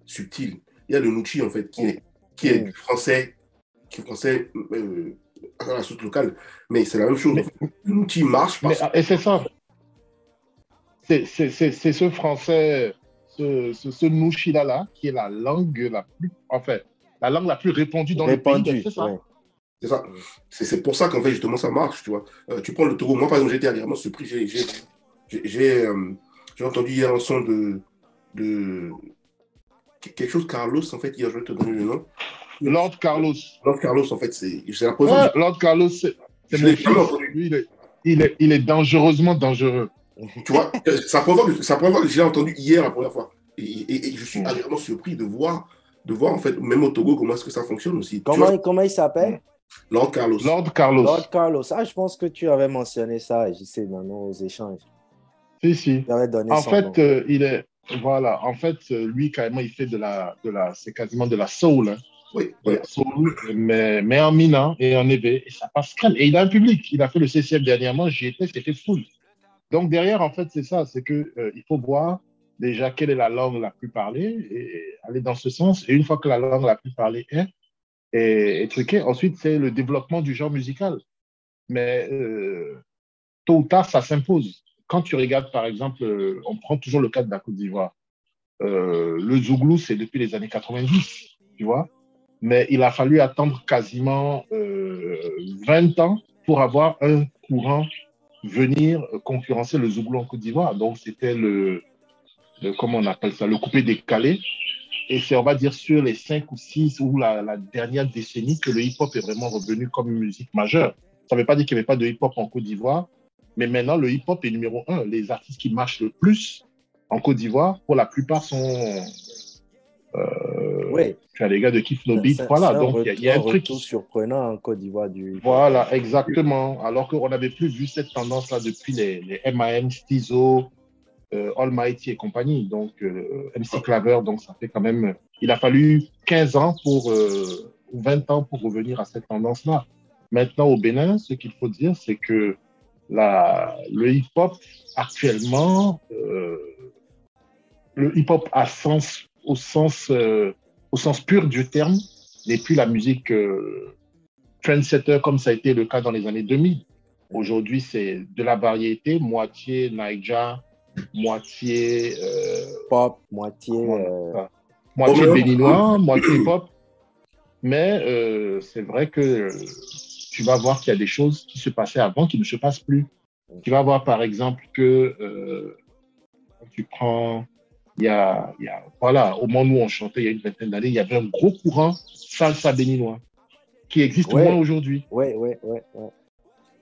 subtile. Il y a le Nuchi, en fait, qui est français à la source locale, mais c'est la même chose. Le Nuchi marche parce et c'est ça. C'est ce français, ce Nuchi-là, qui est la langue la plus, la langue la plus répandue dans le pays, c'est ça. Ouais. C'est ça. C'est pour ça qu'en fait, justement, ça marche, tu vois. Tu prends le Togo. Moi, par exemple, j'étais agréablement surpris. J'ai entendu hier un son de quelque chose Carlos, en fait, hier, je vais te donner le nom. Lord Carlos. Lord Carlos, en fait, c'est la première fois. Lord Carlos, c'est mon fils. Lui, il est dangereusement dangereux. Tu vois, ça provoque que j'ai entendu hier la première fois. Et je suis agréablement surpris de voir, en fait, même au Togo, comment est-ce que ça fonctionne aussi. Comment il s'appelle? Lord Carlos. Lord Carlos. Lord Carlos. Ah, je pense que tu avais mentionné ça, je sais, dans nos échanges. Si. En fait, il est. Voilà. En fait, lui, carrément, il fait c'est quasiment de la soul. Hein. Oui. De la soul, mais en Mina et en Ébé. Et ça passe crème. Et il a un public. Il a fait le CCM dernièrement. J'y étais, c'était full. Donc, derrière, en fait, c'est ça. C'est qu'il faut voir déjà quelle est la langue la plus parlée et aller dans ce sens. Et une fois que la langue la plus parlée est truquée, ensuite, c'est le développement du genre musical. Mais tôt ou tard, ça s'impose. Quand tu regardes, par exemple, on prend toujours le cas de la Côte d'Ivoire. Le Zouglou, c'est depuis les années 90, tu vois. Mais il a fallu attendre quasiment 20 ans pour avoir un courant venir concurrencer le Zouglou en Côte d'Ivoire. Donc, c'était comment on appelle ça, le coupé décalé. Et c'est, on va dire, sur les 5 ou 6 ou la dernière décennie que le hip-hop est vraiment revenu comme une musique majeure. Ça ne veut pas dire qu'il n'y avait pas de hip-hop en Côte d'Ivoire, mais maintenant, le hip-hop est numéro 1. Les artistes qui marchent le plus en Côte d'Ivoire, pour la plupart, sont... tu as les gars de Kiff No Beat, voilà. Donc, il y a un truc surprenant en Côte d'Ivoire du... Voilà, exactement. Alors qu'on n'avait plus vu cette tendance-là depuis les MAM, Stizo, Almighty et compagnie. Donc, MC Claver, donc ça fait quand même... Il a fallu 15 ans ou 20 ans pour revenir à cette tendance-là. Maintenant, au Bénin, ce qu'il faut dire, c'est que le hip-hop, actuellement, le hip-hop au sens pur du terme, n'est plus la musique trendsetter comme ça a été le cas dans les années 2000. Aujourd'hui, c'est de la variété, moitié Naija, moitié pop, moitié béninois, moitié pop. Mais c'est vrai que tu vas voir qu'il y a des choses qui se passaient avant qui ne se passent plus. Tu vas voir par exemple que quand tu prends, voilà, au moment où on chantait il y a une vingtaine d'années, il y avait un gros courant salsa béninois qui existe moins aujourd'hui. Ouais.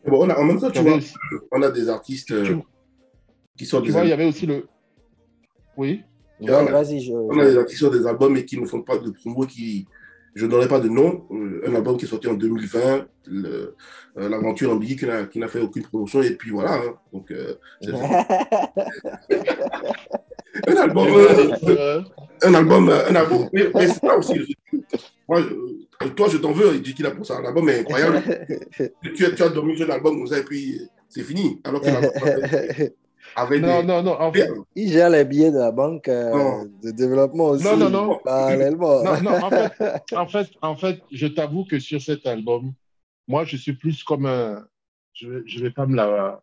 Bon, en même temps, tu vois, on a des artistes qui sortent des albums. Tu vois, il y avait aussi le... Oui. Vas-y. On a des artistes qui sortent des albums et qui ne font pas de promo, je ne donnerai pas de nom. Un album qui est sorti en 2020, l'aventure Ambiguë qui n'a fait aucune promotion, et puis voilà. Hein. Donc, un album, un album. Mais c'est ça aussi. Moi, toi, je t'en veux, il dit qu'il a pour ça. L'album est incroyable. tu as dormi sur l'album comme ça, et puis c'est fini. Alors que l'album avait non. En fait, il gère les billets de la banque de développement aussi. Non. Parallèlement. Non. En fait, je t'avoue que sur cet album, moi, je suis plus comme un. Je vais pas me la.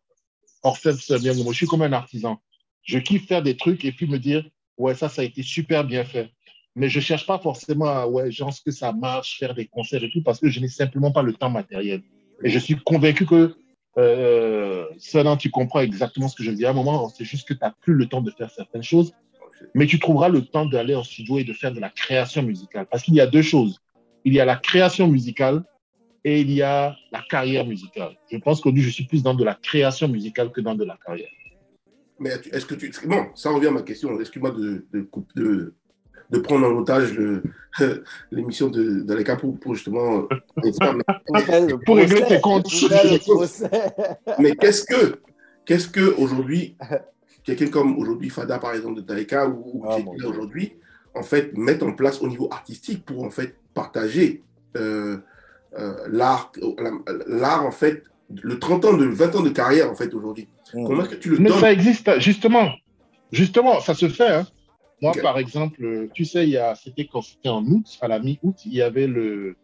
Orfèvre, c'est bien le mot. Je suis comme un artisan. Je kiffe faire des trucs et puis me dire, ouais, ça a été super bien fait. Mais je cherche pas forcément à, ouais, genre, ce que ça marche, faire des concerts et tout, parce que je n'ai simplement pas le temps matériel. Et je suis convaincu que, Solan, tu comprends exactement ce que je dis. À un moment, c'est juste que tu n'as plus le temps de faire certaines choses, mais tu trouveras le temps d'aller en studio et de faire de la création musicale. Parce qu'il y a deux choses. Il y a la création musicale et il y a la carrière musicale. Je pense qu'aujourd'hui, je suis plus dans de la création musicale que dans de la carrière. Mais est-ce que tu... Bon, ça revient à ma question. Excuse-moi de prendre en otage l'émission d'Aleka pour justement... pour régler tes comptes. Mais qu'est-ce que aujourd'hui, quelqu'un comme aujourd'hui Fada, par exemple, de Daleka ou qui est aujourd'hui, en fait, mettre en place au niveau artistique pour en fait partager l'art, en fait, le 30 ans, 20 ans de carrière, en fait, aujourd'hui. Comment est-ce que tu le donnes? Mais ça existe, justement, ça se fait. Hein. Moi, par exemple, tu sais, c'était quand c'était en août, à la mi-août, il y avait le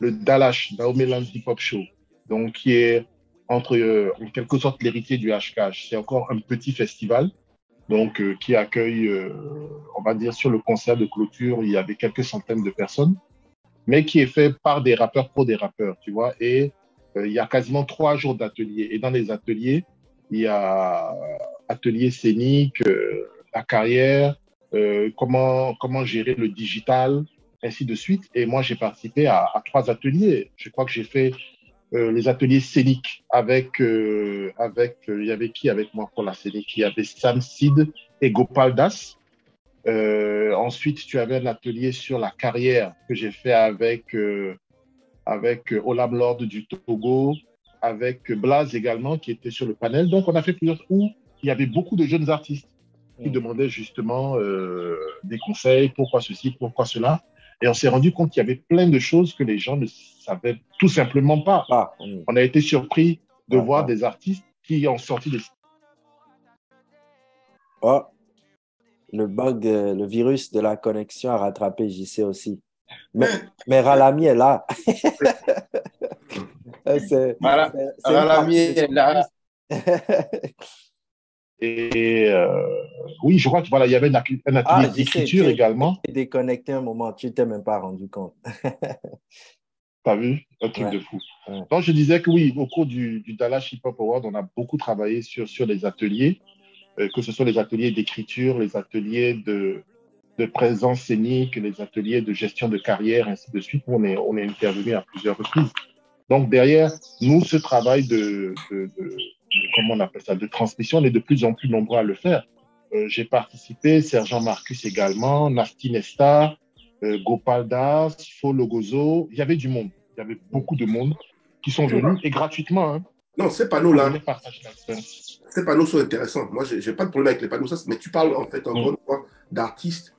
Dalash, Dahomey Land Hip Hop Show, donc qui est en quelque sorte l'héritier du HKH. C'est encore un petit festival, donc qui accueille, on va dire, sur le concert de clôture, il y avait quelques centaines de personnes, mais qui est fait par des rappeurs pour des rappeurs, tu vois, et il y a quasiment 3 jours d'ateliers. Et dans les ateliers, il y a atelier scénique, la carrière, comment gérer le digital, ainsi de suite. Et moi, j'ai participé à 3 ateliers. Je crois que j'ai fait les ateliers scéniques avec, il y avait qui avec moi pour la scénique? Il y avait Sam Sid et Gopal Das. Ensuite, tu avais un atelier sur la carrière que j'ai fait avec Olam Lord du Togo, avec Blaze également qui était sur le panel. Donc, on a fait plusieurs où il y avait beaucoup de jeunes artistes qui demandaient justement des conseils, pourquoi ceci, pourquoi cela. Et on s'est rendu compte qu'il y avait plein de choses que les gens ne savaient tout simplement pas. On a été surpris de voir des artistes qui ont sorti des... Oh, le bug, le virus de la connexion a rattrapé JC aussi. Mais Ralami est là. Ralami est là. Et oui, je crois qu'il y avait un atelier d'écriture également. Tu t'es déconnecté un moment, tu t'es même pas rendu compte. T'as vu? Un truc de fou. Donc, je disais que oui, au cours du Dalash Hip Hop Award, on a beaucoup travaillé sur les ateliers, que ce soit les ateliers d'écriture, les ateliers de présence scénique, les ateliers de gestion de carrière, ainsi de suite. On est intervenu à plusieurs reprises. Donc, derrière nous, ce travail comment on appelle ça, de transmission, on est de plus en plus nombreux à le faire. J'ai participé, Sergent Marcus également, Nasty Nesta, Gopal Das, Fo Logozo. Il y avait du monde. Il y avait beaucoup de monde qui sont venus et gratuitement. Hein. Non, ces panneaux-là, ces panneaux sont intéressants. Moi, je n'ai pas de problème avec les panneaux, mais tu parles en fait encore une fois d'artistes.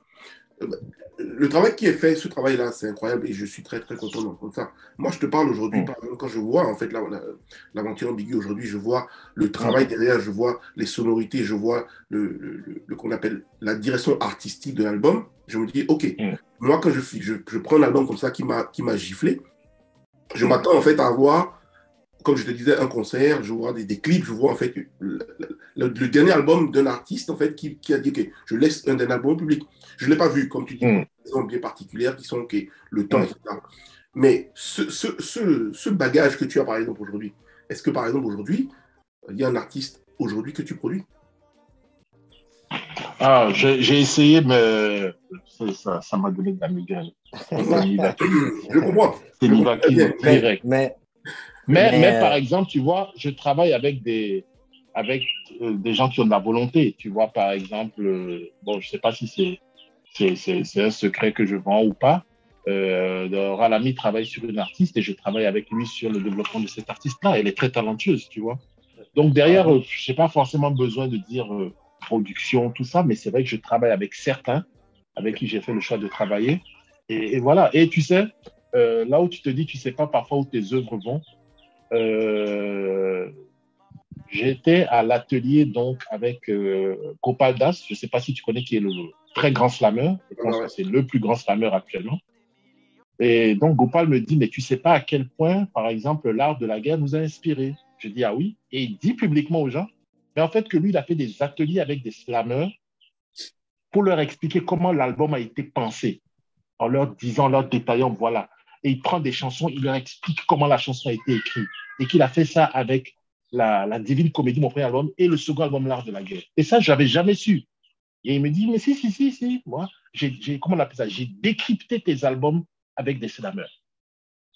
Le travail qui est fait, ce travail-là, c'est incroyable et je suis très, très content d'entendre ça. Moi, je te parle aujourd'hui, par exemple, quand je vois en fait l'aventure ambiguë aujourd'hui, je vois le travail derrière, je vois les sonorités, je vois qu'on appelle la direction artistique de l'album. Je me dis, OK, moi, quand je prends un album comme ça qui m'a giflé, je m'attends en fait à avoir, comme je te disais, un concert, je vois des clips, je vois en fait le dernier album d'un artiste en fait qui a dit OK, je laisse un dernier album au public. Je ne l'ai pas vu, comme tu dis, des raisons bien particulières qui sont OK, le temps, etc. Mais ce bagage que tu as par exemple aujourd'hui, est-ce que par exemple aujourd'hui, il y a un artiste aujourd'hui que tu produis? Ah, j'ai essayé, mais ça m'a donné de la migraine. Je comprends. C'est Nivakin direct. Mais par exemple, tu vois, je travaille avec des gens qui ont de la volonté. Tu vois, par exemple, bon, je ne sais pas si c'est un secret que je vends ou pas, Ralami travaille sur une artiste et je travaille avec lui sur le développement de cette artiste-là. Elle est très talentueuse, tu vois. Donc derrière, je n'ai pas forcément besoin de dire production, tout ça, mais c'est vrai que je travaille avec certains avec qui j'ai fait le choix de travailler. Et voilà. Et tu sais, là où tu te dis, tu ne sais pas parfois où tes œuvres vont, j'étais à l'atelier donc avec Gopal Das, je ne sais pas si tu connais, qui est le très grand slameur. Je pense que c'est le plus grand slameur actuellement. Et donc Gopal me dit, mais tu ne sais pas à quel point, par exemple, l'art de la guerre nous a inspirés. Je dis, ah oui. Et il dit publiquement aux gens, mais en fait que lui, il a fait des ateliers avec des slameurs pour leur expliquer comment l'album a été pensé, en leur disant, en leur détaillant, voilà. Et il prend des chansons, il leur explique comment la chanson a été écrite. Et qu'il a fait ça avec la Divine Comédie, mon premier album, et le second album, L'Art de la guerre. Et ça, je n'avais jamais su. Et il me dit, mais si, moi, comment on appelle ça? J'ai décrypté tes albums avec des slameurs.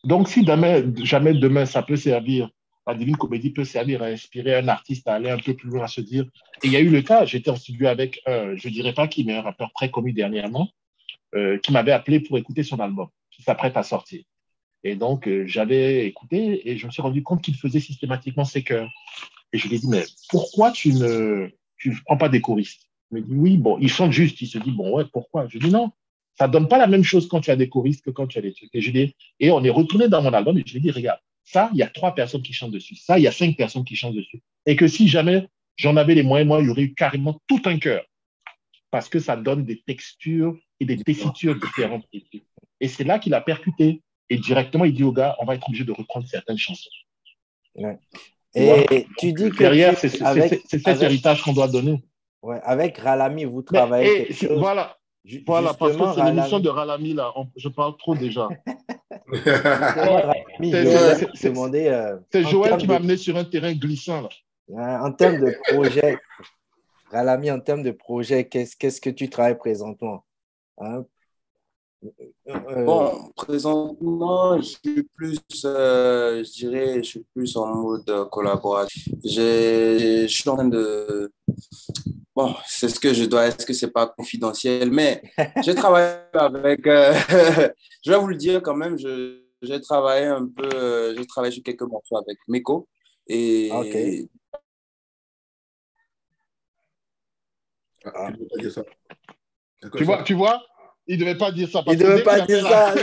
Donc, si jamais demain, ça peut servir, la Divine Comédie peut servir à inspirer un artiste à aller un peu plus loin, à se dire. Et il y a eu le cas, j'étais en studio avec je ne dirais pas qui, mais un rappeur très connu dernièrement, qui m'avait appelé pour écouter son album, qui s'apprête à sortir. Et donc, j'avais écouté et je me suis rendu compte qu'il faisait systématiquement ses chœurs. Et je lui ai dit, mais pourquoi tu ne prends pas des choristes? Il me dit, oui, bon, il chante juste. Il se dit, bon, ouais, pourquoi? Je dis, non, ça ne donne pas la même chose quand tu as des choristes que quand tu as des trucs. Et on est retourné dans mon album et je lui ai dit, regarde, ça, il y a 3 personnes qui chantent dessus. Ça, il y a 5 personnes qui chantent dessus. Et que si jamais j'en avais les moyens, moi, il y aurait eu carrément tout un chœur. Parce que ça donne des textures et des tessitures différentes. Et c'est là qu'il a percuté. Et directement, il dit aux gars, on va être obligé de reprendre certaines chansons. Ouais. Et tu dis que derrière, c'est cet héritage qu'on doit donner. Ouais, avec Ralami, vous travaillez quelque chose. Voilà, parce que c'est l'émission de Ralami, là. Je parle trop déjà. C'est Joël qui m'a amené sur un terrain glissant, là. En termes de projet, Ralami, en termes de projet, qu'est-ce que tu travailles présentement? Hein? Bon, présentement, je suis plus, je dirais, je suis plus en mode collaboratif. Je suis en train de, bon, c'est ce que je dois, est-ce que c'est pas confidentiel, mais je travaille avec, je vais vous le dire quand même, j'ai travaillé un peu, j'ai travaillé sur quelques morceaux avec Meko et. Ok. Tu vois, il ne devait pas dire ça. Il ne devait pas dire ça.